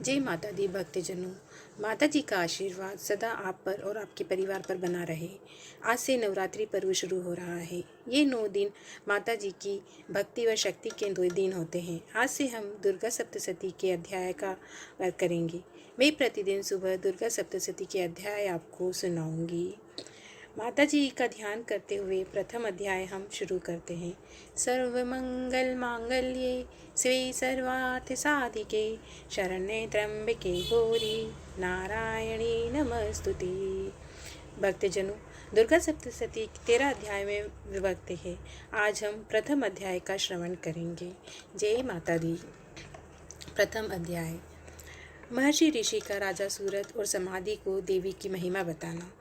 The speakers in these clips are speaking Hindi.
जय माता दी भक्तजनों। माता जी का आशीर्वाद सदा आप पर और आपके परिवार पर बना रहे। आज से नवरात्रि पर्व शुरू हो रहा है। ये 9 दिन माता जी की भक्ति व शक्ति के 2 दिन होते हैं। आज से हम दुर्गा सप्तशती के अध्याय का करेंगे। मैं प्रतिदिन सुबह दुर्गा सप्तशती के अध्याय आपको सुनाऊंगी। माता जी का ध्यान करते हुए प्रथम अध्याय हम शुरू करते हैं। सर्वमंगल मांगल्ये शिवे सर्वार्थ साधिके शरण्ये त्र्यंबके गौरी नारायणी नमस्तुते। भक्तजनों, दुर्गा सप्तशती 13 अध्याय में विभक्त है। आज हम प्रथम अध्याय का श्रवण करेंगे। जय माता दी। प्रथम अध्याय। महर्षि ऋषि का राजा सूरत और समाधि को देवी की महिमा बताना।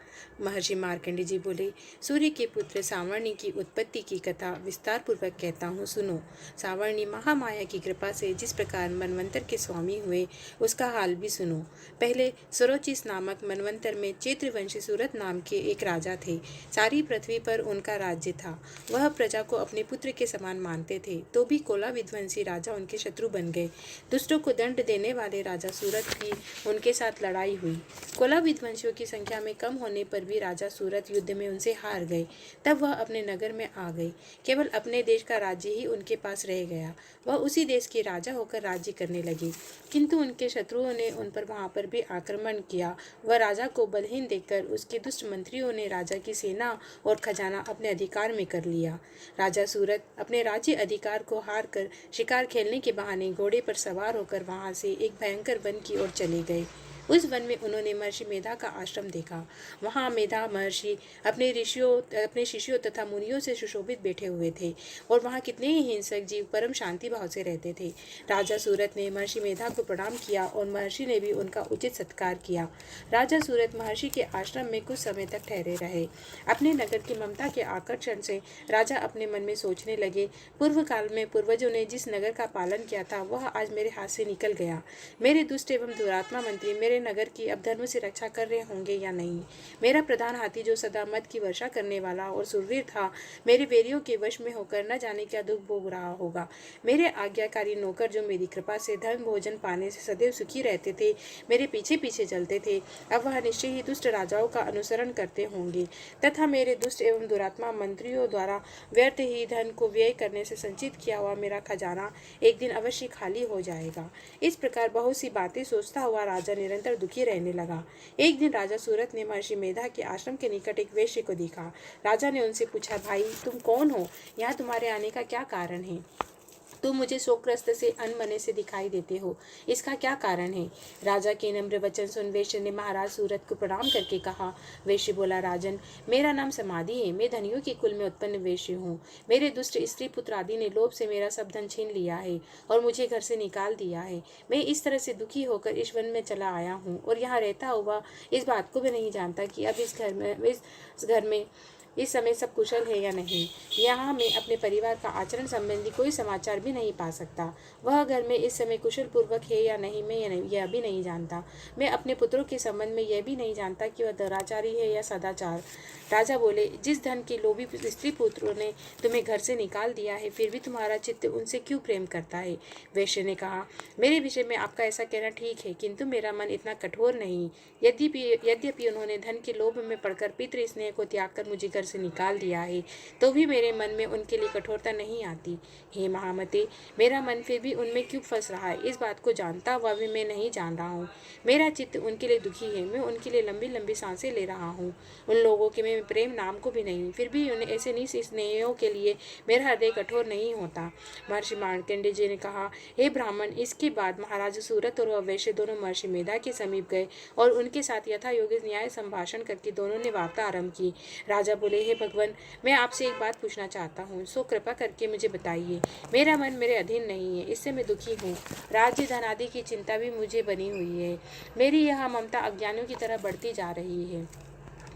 महर्षि मार्कंडेय जी बोले, सूर्य के पुत्र सावर्णी की उत्पत्ति की कथा विस्तार पूर्वक कहता हूँ, सुनो। सावर्णी महामाया की कृपा से जिस प्रकार मनवंतर के स्वामी हुए, उसका हाल भी सुनो। पहले सरोचिस नामक मनवंतर में चैत्रवंशी सूरत नाम के एक राजा थे। सारी पृथ्वी पर उनका राज्य था। वह प्रजा को अपने पुत्र के समान मानते थे, तो भी कोला विध्वंसी राजा उनके शत्रु बन गए। दुष्टों को दंड देने वाले राजा सूरत की उनके साथ लड़ाई हुई। कोला विध्वंसियों की संख्या में कम होने पर भी राजा सूरत युद्ध में उनसे हार गए। तब वह अपने नगर में आ गए। केवल अपने देश का राज्य ही उनके पास रह गया। वह उसी देश के राजा होकर राज्य करने लगे, किंतु उनके शत्रुओं ने उन पर वहां पर भी आक्रमण किया। वह राजा को बलहीन देखकर उसके दुष्ट मंत्रियों ने राजा की सेना और खजाना अपने अधिकार में कर लिया। राजा सूरत अपने राज्य अधिकार को हार कर शिकार खेलने के बहाने घोड़े पर सवार होकर वहां से एक भयंकर वन की ओर चले गए। उस वन में उन्होंने महर्षि मेधा का आश्रम देखा। वहां मेधा महर्षि अपने शिष्यों तथा मुनियों से सुशोभित बैठे हुए थे, और वहां कितने ही हिंसक जीव परम शांति भाव से रहते थे। राजा सूरत ने महर्षि मेधा को प्रणाम किया और महर्षि ने भी उनका उचित सत्कार किया। राजा सूरत महर्षि के आश्रम में कुछ समय तक ठहरे रहे। अपने नगर की ममता के आकर्षण से राजा अपने मन में सोचने लगे, पूर्व काल में पूर्वजों ने जिस नगर का पालन किया था, वह आज मेरे हाथ से निकल गया। मेरे दुष्ट एवं दुरात्मा मंत्री मेरे नगर की अब धर्म से रक्षा कर रहे होंगे या नहीं। मेरा प्रधान हाथी जो सदा मद की वर्षा करने वाला और सुरवीर था, मेरे वेरियों के वश में होकर न जाने क्या दुख भोग रहा होगा। मेरे आज्ञाकारी नौकर जो मेरी कृपा से धन भोजन पाने से सदैव सुखी रहते थे, मेरे पीछे पीछे चलते थे, अब वह निश्चय ही दुष्ट राजाओं का अनुसरण करते होंगे, तथा मेरे दुष्ट एवं दुरात्मा मंत्रियों द्वारा व्यर्थ ही धन को व्यय करने से संचित किया हुआ मेरा खजाना एक दिन अवश्य खाली हो जाएगा। इस प्रकार बहुत सी बातें सोचता हुआ राजा निरंतर दुखी रहने लगा। एक दिन राजा सूरत ने महर्षि मेधा के आश्रम के निकट एक वेश्य को देखा। राजा ने उनसे पूछा, भाई तुम कौन हो? यहाँ तुम्हारे आने का क्या कारण है? तुम मुझे शोकग्रस्त से अनमने से दिखाई देते हो, इसका क्या कारण है? राजा के नम्र वचन सुन वेश्य ने महाराज सूरत को प्रणाम करके कहा। वेश्य बोला, राजन, मेरा नाम समाधि है। मैं धनियों के कुल में उत्पन्न वेश्य हूँ। मेरे दुष्ट स्त्री पुत्र आदि ने लोभ से मेरा सब धन छीन लिया है और मुझे घर से निकाल दिया है। मैं इस तरह से दुखी होकर इस वन में चला आया हूँ और यहाँ रहता हुआ इस बात को भी नहीं जानता कि अब इस घर में इस समय सब कुशल है या नहीं। यहाँ मैं अपने परिवार का आचरण संबंधी कोई समाचार भी नहीं पा सकता। वह घर में इस समय कुशल पूर्वक है या नहीं, मैं यह भी नहीं जानता। मैं अपने पुत्रों के संबंध में यह भी नहीं जानता कि वह दुराचारी है या सदाचार। राजा बोले, जिस धन के लोभी स्त्री पुत्रों ने तुम्हें घर से निकाल दिया है, फिर भी तुम्हारा चित्त उनसे क्यों प्रेम करता है? वैश्य ने कहा, मेरे विषय में आपका ऐसा कहना ठीक है, किंतु मेरा मन इतना कठोर नहीं। यद्यपि उन्होंने धन के लोभ में पड़कर पितृ स्नेह को त्याग कर मुझे घर से निकाल दिया है, तो भी मेरे मन में उनके लिए कठोरता नहीं आती। हे महामते, मेरा मन फिर भी उनमें क्यों फंस रहा है, इस बात को जानता हुआ भी मैं नहीं जान रहा हूँ। मेरा चित्त उनके लिए दुखी है। मैं उनके लिए लंबी लंबी सांसें ले रहा हूँ। उन लोगों के में प्रेम नाम को भी नहीं, फिर भी उन्हें ऐसे निस्नेहियों के लिए मेरा हृदय कठोर नहीं होता। महर्षि मार्कंडेय जी ने कहा, हे ब्राह्मण। इसके बाद महाराज सूरत और वैश्य दोनों महर्षि मेधा के समीप गए और उनके साथ यथा योग्य न्याय संभाषण करके दोनों ने वार्ता आरंभ की। राजा बोले, हे भगवान, मैं आपसे एक बात पूछना चाहता हूँ, सो कृपा करके मुझे बताइए। मेरा मन मेरे अधीन नहीं है, इससे मैं दुखी हूँ। राज्य धन आदि की चिंता भी मुझे बनी हुई है। मेरी यह ममता अज्ञानियों की तरह बढ़ती जा रही है।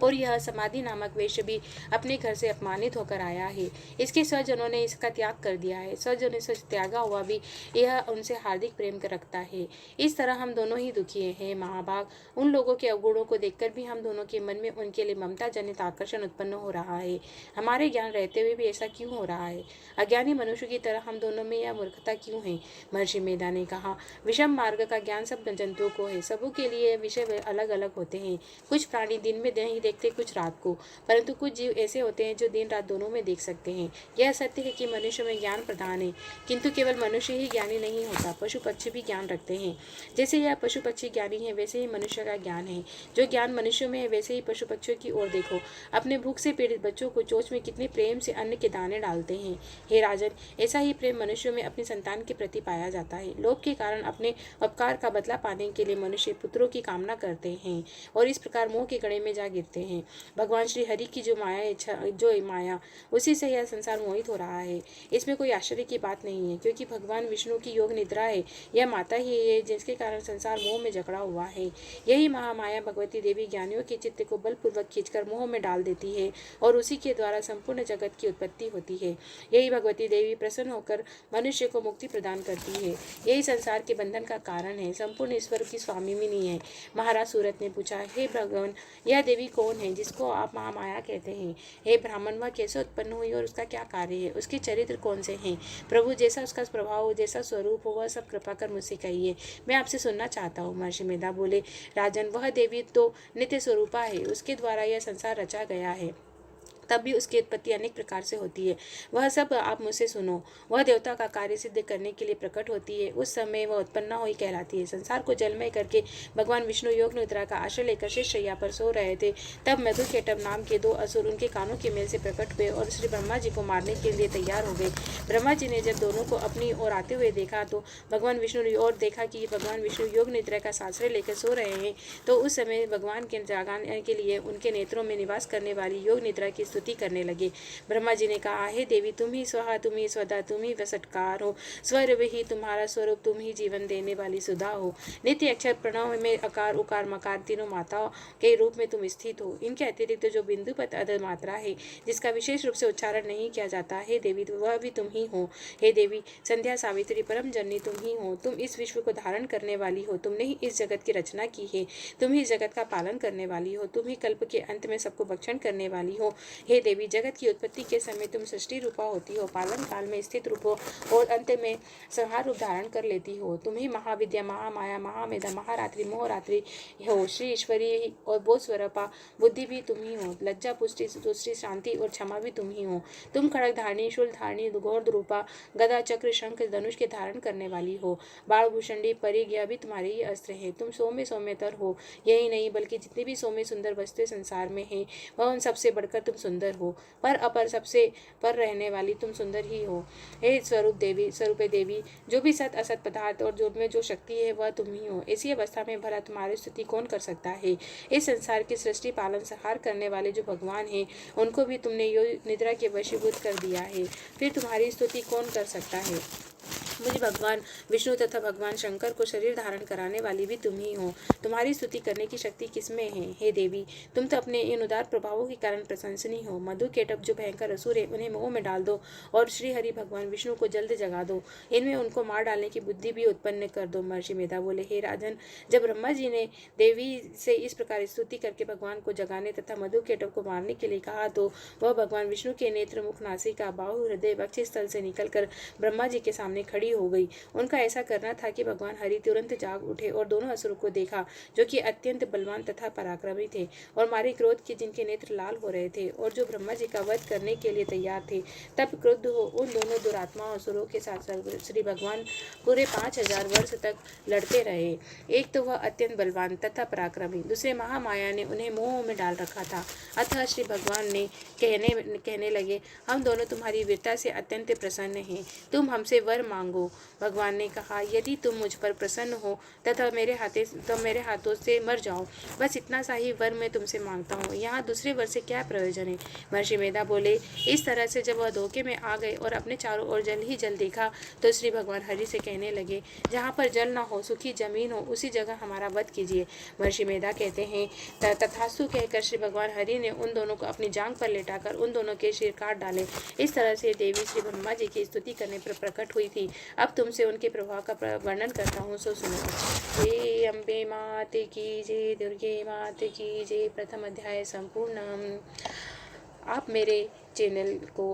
और यह समाधि नामक वेश्य भी अपने घर से अपमानित होकर आया है। इसके स्वजनों ने इसका त्याग कर दिया है। स्वजनों से त्यागा हुआ भी यह उनसे हार्दिक प्रेम कर रखता है। इस तरह हम दोनों ही दुखी हैं। महाभाग, उन लोगों के अवगुणों को देखकर भी हम दोनों के मन में उनके लिए ममता जनित आकर्षण उत्पन्न हो रहा है। हमारे ज्ञान रहते हुए भी ऐसा क्यों हो रहा है? अज्ञानी मनुष्य की तरह हम दोनों में यह मूर्खता क्यों है? महर्षि मेधा ने कहा, विषम मार्ग का ज्ञान सब जंतुओं को है। सबों के लिए विषय अलग अलग होते हैं। कुछ प्राणी दिन में नहीं देखते, कुछ रात को, परंतु कुछ जीव ऐसे होते हैं जो दिन रात दोनों में देख सकते हैं। यह सत्य है कि मनुष्य में ज्ञान प्रधान है, किंतु केवल मनुष्य ही ज्ञानी नहीं होता, पशु पक्षी भी ज्ञान रखते हैं। जैसे यह पशु पक्षी ज्ञानी है, वैसे ही मनुष्य का ज्ञान है। जो ज्ञान मनुष्यों में है, वैसे ही पशु पक्षियों की ओर देखो। अपने भूख से पीड़ित बच्चों को चोंच में कितने प्रेम से अन्न के दाने डालते हैं। हे राजन, ऐसा ही प्रेम मनुष्यों में अपनी संतान के प्रति पाया जाता है। लोभ के कारण अपने उपकार का बदला पाने के लिए मनुष्य पुत्रों की कामना करते हैं और इस प्रकार मोह के गड़े में जा गिरते हैं। भगवान श्री हरि की जो माया, उसी से यह संसार मोहित हो रहा है। इसमें कोई आश्चर्य की बात नहीं है, क्योंकि भगवान विष्णु की योग निद्रा है। यह माता ही है जिसके कारण संसार मोह में जकड़ा हुआ है। यही महामाया भगवती देवी ज्ञानियों के चित्त को बलपूर्वक खींचकर मोह में डाल देती है और उसी के द्वारा संपूर्ण जगत की उत्पत्ति होती है। यही भगवती देवी प्रसन्न होकर मनुष्य को मुक्ति प्रदान करती है। यही संसार के बंधन का कारण है। संपूर्ण ईश्वर की स्वामिनी है। महाराज सूरत ने पूछा, हे भगवान, यह देवी कौन है जिसको आप महामाया कहते हैं? हे ब्राह्मण, वह कैसे उत्पन्न हुई और उसका क्या कार्य है? उसके चरित्र कौन से हैं? प्रभु, जैसा उसका प्रभाव हो, जैसा स्वरूप हो, वह सब कृपा कर मुझसे कहिए, मैं आपसे सुनना चाहता हूँ। महर्षि मेधा बोले, राजन, वह देवी तो नित्य स्वरूपा है। उसके द्वारा यह संसार रचा गया है, तब भी उसकी उत्पत्ति अनेक प्रकार से होती है। वह सब आप मुझसे सुनो। वह देवता का कार्य सिद्ध करने के लिए प्रकट होती है। उस समय वह उत्पन्न हुई कहलाती है। संसार को जलमय करके भगवान विष्णु योग निद्रा का आश्रय लेकर शेष शैया पर सो रहे थे। तब मधुकेटभ नाम के दो असुर उनके कानों के मेल से प्रकट हुए और श्री ब्रह्मा जी को मारने के लिए तैयार हो गए। ब्रह्मा जी ने जब दोनों को अपनी ओर आते हुए देखा तो भगवान विष्णु ने और देखा कि भगवान विष्णु योग निद्रा का आश्रय लेकर सो रहे हैं। तो उस समय भगवान के जागाने के लिए उनके नेत्रों में निवास करने वाली योग निद्रा की स्तुति करने लगे। ब्रह्मा जी ने कहा, हे देवी, तुम ही स्वाहा, तुम ही स्वदा, तुम ही वसटकार हो। स्वर ही तुम्हारा स्वरूप, तुम ही जीवन देने वाली सुधा हो। नित्य अक्षर प्रणव में अकार उकार मकार तीनों माताओं के रूप में तुम स्थित हो। इनके अतिरिक्त जो बिंदु पद अदर मात्रा है, जिसका विशेष रूप से उच्चारण नहीं किया जाता, हे देवी, वह भी तुम ही हो। हे देवी, संध्या सावित्री परम जननी तुम ही हो। तुम इस विश्व को धारण करने वाली हो। तुमने ही इस जगत की रचना की है। तुम ही जगत का पालन करने वाली हो। तुम ही कल्प के अंत में सबको भक्षण करने वाली हो। हे देवी, जगत की उत्पत्ति के समय तुम सृष्टि रूपा होती हो, पालन काल में स्थित रूप हो और अंत में संहार रूप धारण कर लेती हो। तुम ही महाविद्या, महामाया, महामेधा, महारात्रि, मोहरात्रि हो। श्री ईश्वरी और बोध स्वरूपा बुद्धि भी तुम ही हो। लज्जा, पुष्टि, तुष्टि, शांति और क्षमा भी तुम ही हो। तुम खड़ग धारणी, शूल धारणी, घोर रूपा, गदा, चक्र, शंख, धनुष के धारण करने वाली हो। बाण, भूषणी, परिग, यह भी तुम्हारे ही अस्त्र है। तुम सौम्यतर हो। यही नहीं बल्कि जितने भी सौम्य सुंदर वस्तुएं संसार में हैं, वह उन सबसे बढ़कर तुम सुंदर हो। पर अपर सबसे पर रहने वाली तुम सुंदर ही हो। हे स्वरूपे देवी, जो भी सत असत पदार्थ और जो में जो शक्ति है, वह तुम ही हो। ऐसी अवस्था में भला तुम्हारी स्तुति कौन कर सकता है? इस संसार की सृष्टि पालन संहार करने वाले जो भगवान हैं, उनको भी तुमने योग निद्रा के वशीभूत कर दिया है। फिर तुम्हारी स्तुति कौन कर सकता है? मुझे भगवान विष्णु तथा भगवान शंकर को शरीर धारण कराने वाली भी तुम ही हो। तुम्हारी स्तुति करने की शक्ति किसमें है? हे देवी, तुम तो अपने इन उदार प्रभावों के कारण प्रशंसनीय हो। मधुकेटभ जो भयंकर असुर है, उन्हें मोह में डाल दो और श्री हरि भगवान विष्णु को जल्द जगा दो। इनमें उनको मार डालने की बुद्धि भी उत्पन्न कर दो। महर्षि मेधा बोले, हे राजन, जब ब्रह्मा जी ने देवी से इस प्रकार स्तुति करके भगवान को जगाने तथा मधुकेटभ को मारने के लिए कहा, तो वह भगवान विष्णु के नेत्र, मुख, नासिका, बाहु, हृदय, वक्षस्थल से निकलकर ब्रह्मा जी के सामने खड़ी हो गई। उनका ऐसा करना था कि भगवान हरि तुरंत जाग उठे और दोनों असुरों को देखा, जो कि अत्यंत बलवान तथा पराक्रमी थे और मारे क्रोध के जिनके नेत्र लाल हो रहे थे और जो ब्रह्मा जी का वध करने के लिए तैयार थे। तब क्रुद्ध हो उन दोनों दुरात्मा असुरों के साथ श्री भगवान पूरे 5000 वर्ष तक लड़ते रहे। एक तो वह अत्यंत बलवान तथा पराक्रमी, दूसरे महामाया ने उन्हें मोह में डाल रखा था। अतः श्री भगवान ने कहने लगे, हम दोनों तुम्हारी वीरता से अत्यंत प्रसन्न हैं। तुम हमसे वर मांगो। मांगो। भगवान ने कहा, यदि तुम मुझ पर प्रसन्न हो तथा मेरे हाथों से मर जाओ, बस इतना सा ही वर मैं तुमसे मांगता हूँ। यहाँ दूसरे वर से क्या प्रयोजन है? महर्षि मेधा बोले। इस तरह से जब वह धोखे में आ गए और अपने चारों ओर जल ही जल देखा तो श्री भगवान हरि से कहने लगे, जहाँ पर जल न हो, सूखी जमीन हो, उसी जगह हमारा वध कीजिए। महर्षि मेधा कहते हैं, तथास्तु कहकर श्री भगवान हरि ने उन दोनों को अपनी जांघ पर लेटाकर उन दोनों के सिर काट डाले। इस तरह से देवी श्री ब्रह्मा जी की स्तुति करने पर प्रकट हुई थी। अब तुमसे उनके प्रभाव का वर्णन करता हूँ, सो सुनो। जय अम्बे मात की जय, दुर्गे मात की जय। प्रथम अध्याय संपूर्ण। आप मेरे चैनल को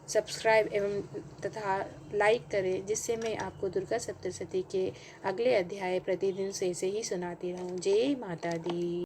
सब्सक्राइब एवं तथा लाइक करें, जिससे मैं आपको दुर्गा सप्तशती के अगले अध्याय प्रतिदिन से ही सुनाती रहूं। जय माता दी।